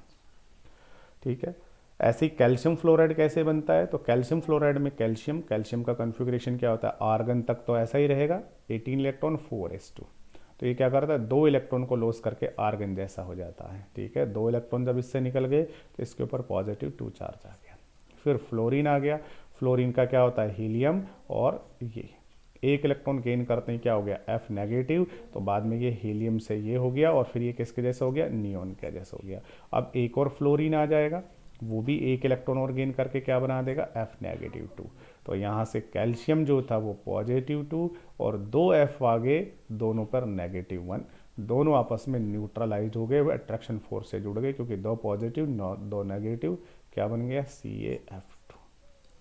ठीक है। ऐसे कैल्शियम फ्लोराइड कैसे बनता है, तो कैल्शियम फ्लोराइड में कैल्शियम का कॉन्फ़िगरेशन क्या होता है, आर्गन तक तो ऐसा ही रहेगा, 18 इलेक्ट्रॉन 4s2। तो ये क्या करता है, 2 इलेक्ट्रॉन को लॉस करके आर्गन जैसा हो जाता है। ठीक है। 2 इलेक्ट्रॉन जब इससे निकल गए तो इसके ऊपर पॉजिटिव 2 चार्ज आ गया। फिर फ्लोरीन आ गया, फ्लोरीन का क्या होता है, हीलियम, और ये एक इलेक्ट्रॉन गेन करते हैं, क्या हो गया, F नेगेटिव, तो बाद में ये हीलियम से ये हो गया और फिर ये किसके जैसा हो गया, नियोन के जैसा हो गया। अब एक और फ्लोरीन आ जाएगा, वो भी एक इलेक्ट्रॉन और गेन करके क्या बना देगा, F नेगेटिव 2। तो यहाँ से कैल्शियम जो था वो पॉजिटिव 2 और 2 F आगे, दोनों पर -1, दोनों आपस में न्यूट्रलाइज हो गए, अट्रैक्शन फोर्स से जुड़ गए, क्योंकि 2 पॉजिटिव 2 नेगेटिव क्या बन गया, CaF2।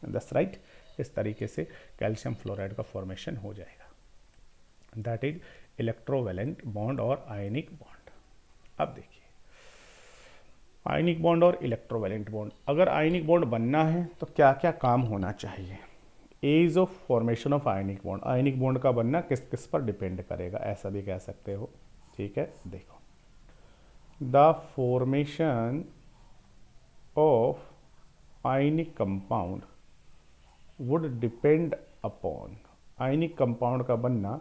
That's right. इस तरीके से कैल्शियम फ्लोराइड का फॉर्मेशन हो जाएगा, दैट इज इलेक्ट्रोवैलेंट बॉन्ड और आयनिक बॉन्ड। अब देखिए आयनिक बॉन्ड और इलेक्ट्रोवैलेंट बॉन्ड, अगर आयनिक बॉन्ड बनना है तो क्या क्या काम होना चाहिए। Ease of formation of ionic bond, ionic bond का बनना किस किस पर डिपेंड करेगा, ऐसा भी कह सकते हो। ठीक है, देखो the formation of ionic compound would depend upon, ionic compound का बनना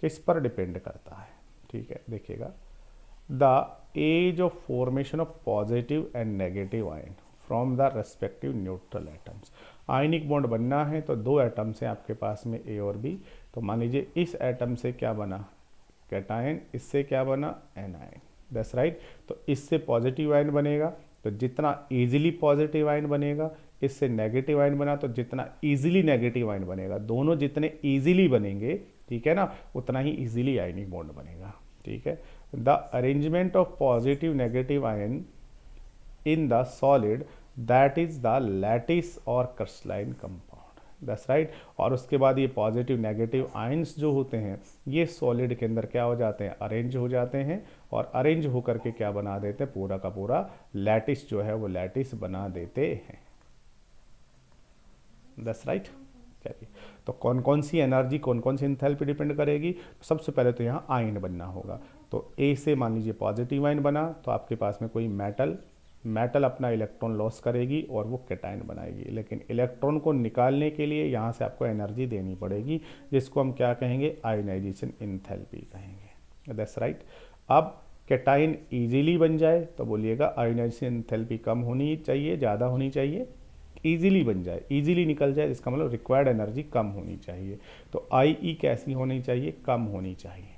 किस पर डिपेंड करता है। ठीक है, देखिएगा the ease of formation of positive and negative ion from the respective neutral atoms. Ionic bond बनना है तो दो एटम्स हैं आपके पास में ए और बी, तो मान लीजिए इस एटम से क्या बना कैटायन, इससे क्या बना एनायन, दैट्स राइट। तो इससे पॉजिटिव आयन बनेगा, तो जितना इजीली पॉजिटिव आयन बनेगा, इससे नेगेटिव आयन बना तो जितना इजीली नेगेटिव आयन बनेगा, दोनों जितने इजीली बनेंगे, ठीक है ना, उतना ही इजीली आयनिक बॉन्ड बनेगा। ठीक है, the arrangement of positive negative ion in the solid that is the lattice और क्रिस्टलाइन कंपाउंड, दैट्स राइट। और उसके बाद ये पॉजिटिव नेगेटिव आयंस जो होते हैं ये सॉलिड के अंदर क्या हो जाते हैं, अरेंज हो जाते हैं, और अरेंज होकर के क्या बना देते हैं, पूरा का पूरा लैटिस जो है वो लैटिस बना देते हैं, दैट्स राइट। चलिए, तो कौन कौन सी एनर्जी कौन कौन सी एंथैल्पी डिपेंड करेगी। तो सबसे पहले तो यहाँ आयन बनना होगा, तो ए से मान लीजिए पॉजिटिव आयन बना तो आपके पास में कोई मेटल अपना इलेक्ट्रॉन लॉस करेगी और वो कैटायन बनाएगी, लेकिन इलेक्ट्रॉन को निकालने के लिए यहाँ से आपको एनर्जी देनी पड़ेगी, जिसको हम क्या कहेंगे, आयोनाइजेशन एंथैल्पी कहेंगे, दैट्स राइट। अब कैटायन इजीली बन जाए तो बोलिएगा आयोनाइजेशन एंथैल्पी कम होनी चाहिए, ज़्यादा होनी चाहिए, इजीली बन जाए, इजीली निकल जाए, इसका मतलब रिक्वायर्ड एनर्जी कम होनी चाहिए। तो आई कैसी होनी चाहिए, कम होनी चाहिए।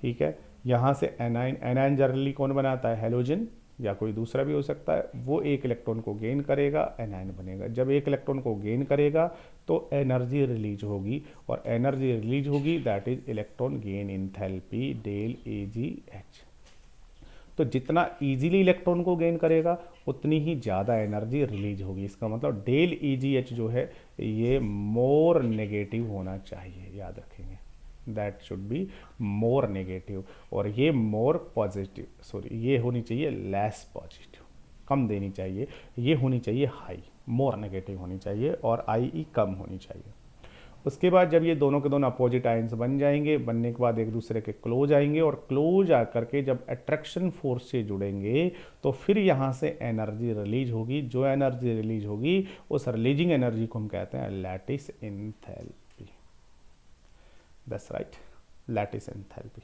ठीक है, यहाँ से एनाइन, एनाइन जनरली कौन बनाता है, हेलोजन या कोई दूसरा भी हो सकता है, वो एक इलेक्ट्रॉन को गेन करेगा, एनाइन बनेगा। जब एक इलेक्ट्रॉन को गेन करेगा तो एनर्जी रिलीज होगी, और एनर्जी रिलीज होगी that is electron gain enthalpy del AgH। तो जितना इजीली इलेक्ट्रॉन को गेन करेगा उतनी ही ज़्यादा एनर्जी रिलीज होगी, इसका मतलब डेल AgH जो है ये मोर नेगेटिव होना चाहिए, याद रखेंगे, that should be more negative, और ये मोर पॉजिटिव, सॉरी ये होनी चाहिए लेस पॉजिटिव, कम देनी चाहिए, ये होनी चाहिए हाई, मोर नेगेटिव होनी चाहिए, और IE कम होनी चाहिए। उसके बाद जब ये दोनों के दोनों अपोजिट आयंस बन जाएंगे, बनने के बाद एक दूसरे के क्लोज आएंगे, और क्लोज आकर के जब अट्रैक्शन फोर्स से जुड़ेंगे तो फिर यहाँ से एनर्जी रिलीज होगी, जो एनर्जी रिलीज होगी उस रिलीजिंग एनर्जी को हम कहते हैं lattice enthalpy, that's right, lattice enthalpy.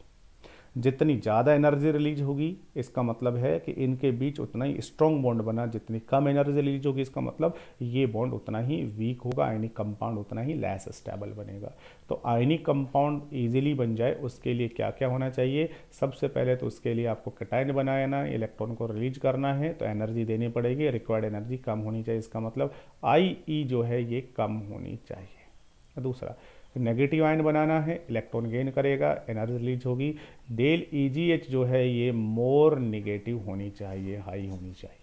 जितनी ज़्यादा एनर्जी रिलीज होगी इसका मतलब है कि इनके बीच उतना ही स्ट्रॉन्ग बॉन्ड बना, जितनी कम एनर्जी रिलीज होगी इसका मतलब ये बॉन्ड उतना ही वीक होगा, आयनिक कंपाउंड उतना ही लेस स्टेबल बनेगा। तो आयनिक कंपाउंड इजीली बन जाए उसके लिए क्या क्या होना चाहिए, सबसे पहले तो उसके लिए आपको कैटायन बनाना, इलेक्ट्रॉन को रिलीज करना है, तो एनर्जी देनी पड़ेगी, रिक्वायर्ड एनर्जी कम होनी चाहिए, इसका मतलब IE जो है ये कम होनी चाहिए। दूसरा, नेगेटिव आयन बनाना है, इलेक्ट्रॉन गेन करेगा, एनर्जी रिलीज होगी, डेल AgH जो है ये मोर नेगेटिव होनी चाहिए, हाई होनी चाहिए।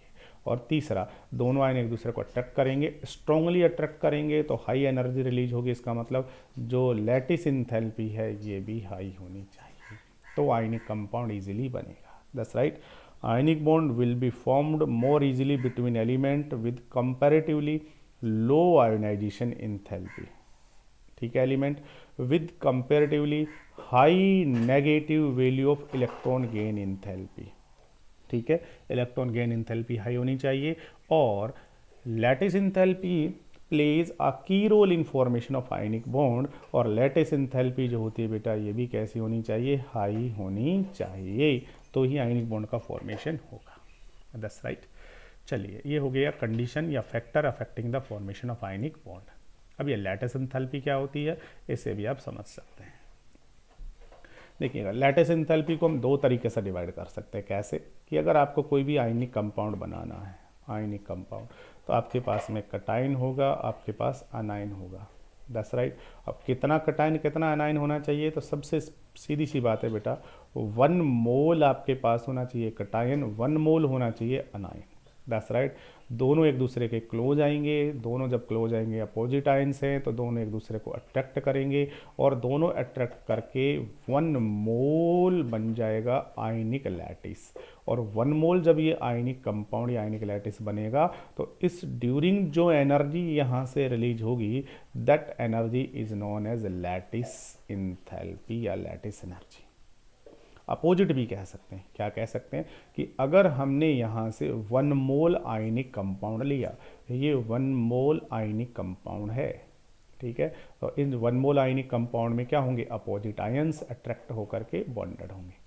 और तीसरा, दोनों आयन एक दूसरे को अट्रैक्ट करेंगे, स्ट्रांगली अट्रैक्ट करेंगे तो हाई एनर्जी रिलीज होगी, इसका मतलब जो लैटिस एंथैल्पी है ये भी हाई होनी चाहिए, तो आयनिक कंपाउंड इजीली बनेगा, that's right. Ionic bond will be formed more easily between element with comparatively low ionization enthalpy, ठीक है, element with comparatively high negative value of electron gain enthalpy, ठीक है, इलेक्ट्रॉन गेन एंथैल्पी हाई होनी चाहिए। और lattice enthalpy plays a key role in formation of ionic bond, और lattice enthalpy जो होती है बेटा ये भी कैसी होनी चाहिए, हाई होनी चाहिए, तो ही आयनिक बॉन्ड का फॉर्मेशन होगा, दैट्स राइट। चलिए, ये हो गया कंडीशन या factor affecting the formation of ionic bond. अब ये लैटिस एंथैल्पी क्या होती है इसे भी आप समझ सकते हैं। देखिएगा, लैटिस एंथैल्पी को हम दो तरीके से डिवाइड कर सकते हैं। कैसे कि अगर आपको कोई भी आयनिक कंपाउंड बनाना है, आयनिक कंपाउंड, तो आपके पास में कैटायन होगा, आपके पास अनायन होगा, दैट्स राइट। अब कितना कैटायन कितना अनायन होना चाहिए, तो सबसे सीधी सी बात है बेटा, 1 मोल आपके पास होना चाहिए कैटायन, 1 मोल होना चाहिए अनायन, दैट्स राइट। दोनों एक दूसरे के क्लोज आएंगे, दोनों जब क्लोज आएंगे अपोजिट आयंस हैं तो दोनों एक दूसरे को अट्रैक्ट करेंगे और दोनों अट्रैक्ट करके 1 मोल बन जाएगा आयनिक लैटिस। और 1 मोल जब ये आयनिक कंपाउंड या आयनिक लैटिस बनेगा तो इस ड्यूरिंग जो एनर्जी यहाँ से रिलीज होगी that energy is known as lattice enthalpy या लैटिस एनर्जी। अपोजिट भी कह सकते हैं, क्या कह सकते हैं कि अगर हमने यहाँ से 1 मोल आयनिक कंपाउंड लिया, ये 1 मोल आयनिक कंपाउंड है, ठीक है, तो इन 1 मोल आयनिक कंपाउंड में क्या होंगे, अपोजिट आयंस अट्रैक्ट होकर के बॉन्डेड होंगे।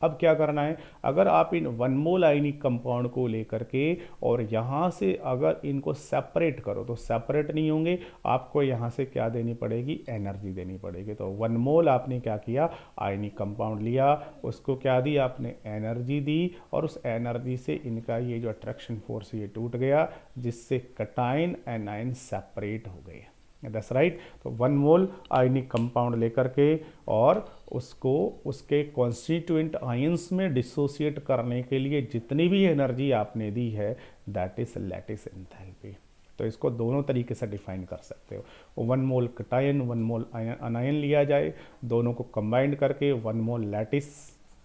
अब क्या करना है, अगर आप इन 1 मोल आयनिक कंपाउंड को लेकर के और यहाँ से अगर इनको सेपरेट करो तो सेपरेट नहीं होंगे, आपको यहाँ से क्या देनी पड़ेगी, एनर्जी देनी पड़ेगी। तो 1 मोल आपने क्या किया, आयनिक कंपाउंड लिया, उसको क्या दी आपने, एनर्जी दी, और उस एनर्जी से इनका ये जो अट्रैक्शन फोर्स ये टूट गया, जिससे कटाइन एनाइन सेपरेट हो गए। That's right. तो 1 मोल आयनिक कंपाउंड लेकर के और उसको उसके कॉन्स्टिट्यूएंट आयंस में डिसोसिएट करने के लिए जितनी भी एनर्जी आपने दी है दैट इज लैटिस एंथैल्पी। तो इसको दोनों तरीके से डिफाइन कर सकते हो। 1 मोल कटायन 1 मोल अनायन लिया जाए, दोनों को कंबाइंड करके 1 मोल लैटिस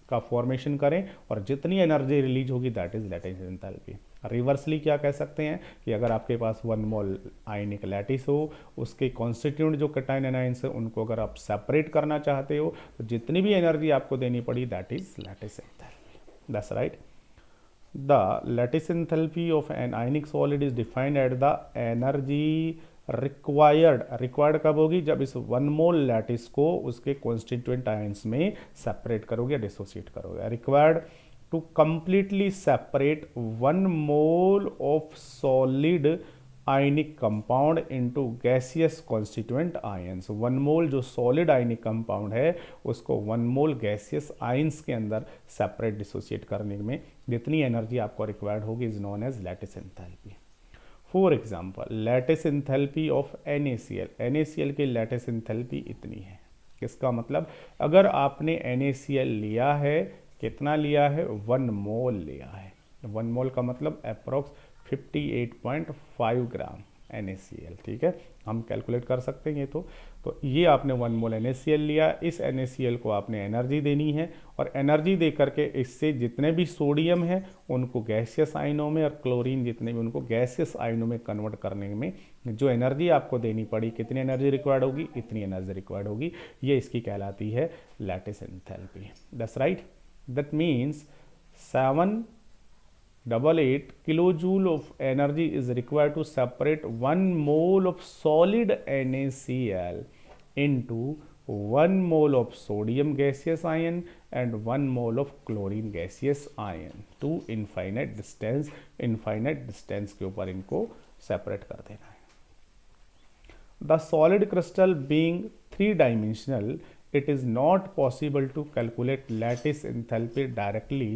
का फॉर्मेशन करें और जितनी एनर्जी रिलीज होगी that is lattice enthalpy. Reversely क्या कह सकते हैं कि अगर आपके पास 1 मोल आयनिक लैटिस हो, उसके कॉन्स्टिट्यूएंट जो कटायन एनायंस है उनको अगर आप सेपरेट करना चाहते हो तो जितनी भी एनर्जी आपको देनी पड़ी that is lattice enthalpy. That's right. The lattice enthalpy of an ionic solid is defined at the energy required कब होगी, जब इस 1 मोल लैटिस को उसके कॉन्स्टिट्यूएंट आयंस में सेपरेट करोगे, डिसोसिएट करोगे। Required to completely separate 1 mole of solid ionic compound into gaseous constituent ions. 1 mole जो सॉलिड आयनिक कंपाउंड है उसको 1 मोल गैसियस आयंस के अंदर सेपरेट डिसोसिएट करने में जितनी एनर्जी आपको रिक्वायर्ड होगी is known as lattice enthalpy. For example lattice enthalpy of NaCl, NaCl की लैटिस एंथैल्पी इतनी है। इसका मतलब अगर आपने NaCl लिया है, कितना लिया है, 1 मोल लिया है। 1 मोल का मतलब अप्रोक्स 58.5 ग्राम NaCl, ठीक है, हम कैलकुलेट कर सकते हैं ये तो ये आपने 1 मोल NaCl लिया, इस NaCl को आपने एनर्जी देनी है और एनर्जी दे करके इससे जितने भी सोडियम है उनको गैसियस आयनों में और क्लोरीन जितने भी उनको गैसियस आयनों में कन्वर्ट करने में जो एनर्जी आपको देनी पड़ी, कितनी एनर्जी रिक्वायर्ड होगी, इतनी एनर्जी रिक्वायर्ड होगी, ये इसकी कहलाती है lattice enthalpy. That's right. That means 788 kilojoule of energy is required to separate 1 mole of solid NaCl into 1 mole of sodium gaseous ion and 1 mole of chlorine gaseous ion to infinite distance के ऊपर इनको separate कर देना है। The solid crystal being 3-dimensional, it is not possible to calculate lattice enthalpy directly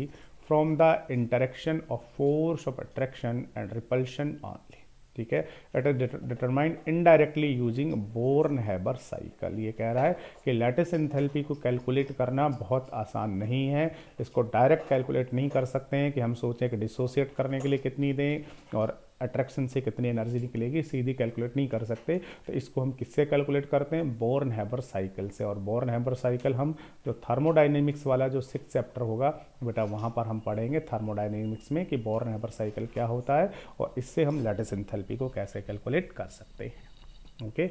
from the interaction of force of attraction and repulsion only, ठीक है। It is determined indirectly using born-Haber cycle. ये कह रहा है कि lattice enthalpy को calculate करना बहुत आसान नहीं है, इसको डायरेक्ट कैलकुलेट नहीं कर सकते हैं कि हम सोचें कि डिसोसिएट करने के लिए कितनी दें और अट्रैक्शन से कितनी एनर्जी निकलेगी, सीधी कैलकुलेट नहीं कर सकते। तो इसको हम किससे कैलकुलेट करते हैं, बोर्न-हैबर साइकिल से। और बोर्न-हैबर साइकिल हम जो थर्मोडाइनेमिक्स वाला जो 6th चैप्टर होगा बेटा वहाँ पर हम पढ़ेंगे थर्मोडाइनेमिक्स में कि बोर्न-हैबर साइकिल क्या होता है और इससे हम लैटिस एंथैल्पी को कैसे कैलकुलेट कर सकते हैं। ओके,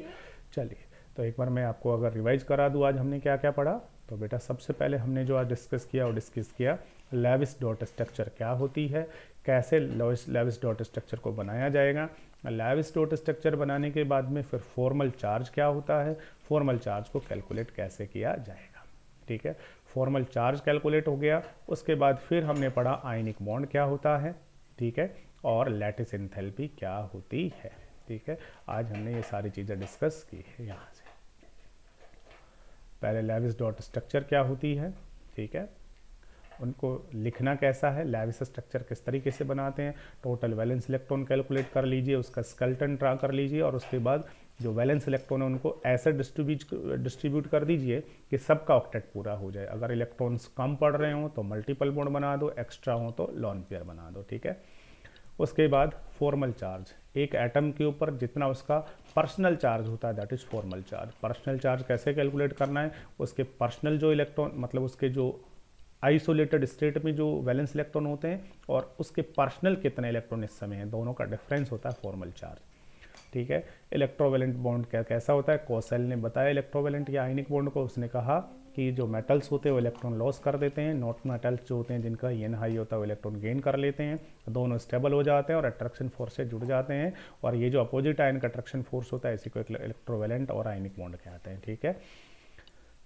चलिए तो एक बार मैं आपको अगर रिवाइज करा दूँ आज हमने क्या क्या पढ़ा। तो बेटा सबसे पहले हमने जो आज डिस्कस किया लेविस डॉट स्ट्रक्चर क्या होती है, कैसे लेविस डॉट स्ट्रक्चर को बनाया जाएगा। लेविस डॉट स्ट्रक्चर बनाने के बाद में फिर फॉर्मल चार्ज क्या होता है, फॉर्मल चार्ज को कैलकुलेट कैसे किया जाएगा, ठीक है। फॉर्मल चार्ज कैलकुलेट हो गया, उसके बाद फिर हमने पढ़ा आयनिक बॉन्ड क्या होता है, ठीक है, और लैटिस एंथैल्पी क्या होती है, ठीक है। आज हमने ये सारी चीज़ें डिस्कस की है। यहाँ से पहले लेविस डॉट स्ट्रक्चर क्या होती है, ठीक है, उनको लिखना कैसा है, लेविस स्ट्रक्चर किस तरीके से बनाते हैं, टोटल वैलेंस इलेक्ट्रॉन कैलकुलेट कर लीजिए, उसका स्केलेटन ड्रा कर लीजिए और उसके बाद जो वैलेंस इलेक्ट्रॉन है उनको ऐसे डिस्ट्रीब्यूट कर दीजिए कि सबका ऑक्टेट पूरा हो जाए। अगर इलेक्ट्रॉन्स कम पड़ रहे हों तो मल्टीपल बॉन्ड बना दो, एक्स्ट्रा हो तो लॉन पेयर बना दो, ठीक है। उसके बाद फॉर्मल चार्ज, एक एटम के ऊपर जितना उसका पर्सनल चार्ज होता है that is formal charge. Personal charge कैसे कैलकुलेट करना है, उसके पर्सनल जो इलेक्ट्रॉन मतलब उसके जो आइसोलेटेड स्टेट में जो वैलेंस इलेक्ट्रॉन होते हैं और उसके पर्सनल कितने इलेक्ट्रॉन इस समय हैं, दोनों का डिफरेंस होता है फॉर्मल चार्ज। ठीक है। इलेक्ट्रोवेलेंट बॉन्ड कैसा होता है, कोसेल ने बताया इलेक्ट्रोवेलेंट या आयनिक बॉन्ड को। उसने कहा कि जो मेटल्स होते हैं वो इलेक्ट्रॉन लॉस कर देते हैं, नॉट मेटल्स जो होते हैं जिनका एन हाई होता है वो इलेक्ट्रॉन गेन कर लेते हैं, दोनों स्टेबल हो जाते हैं और अट्रैक्शन फोर्स से जुड़ जाते हैं। और ये जो अपोजिट आयन का अट्रैक्शन फोर्स होता है इसी को इलेक्ट्रोवेलेंट और आयनिक बॉन्ड कहते हैं। ठीक है।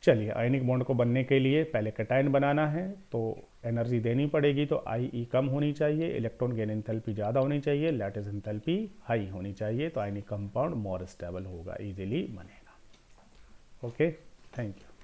चलिए, आयनिक बॉन्ड को बनने के लिए पहले कैटायन बनाना है तो एनर्जी देनी पड़ेगी, तो आई ई कम होनी चाहिए, इलेक्ट्रॉन गेन एंथैल्पी ज़्यादा होनी चाहिए, लैटिस एंथैल्पी हाई होनी चाहिए, तो आयनिक कंपाउंड मोर स्टेबल होगा, इजीली बनेगा। Okay, thank you.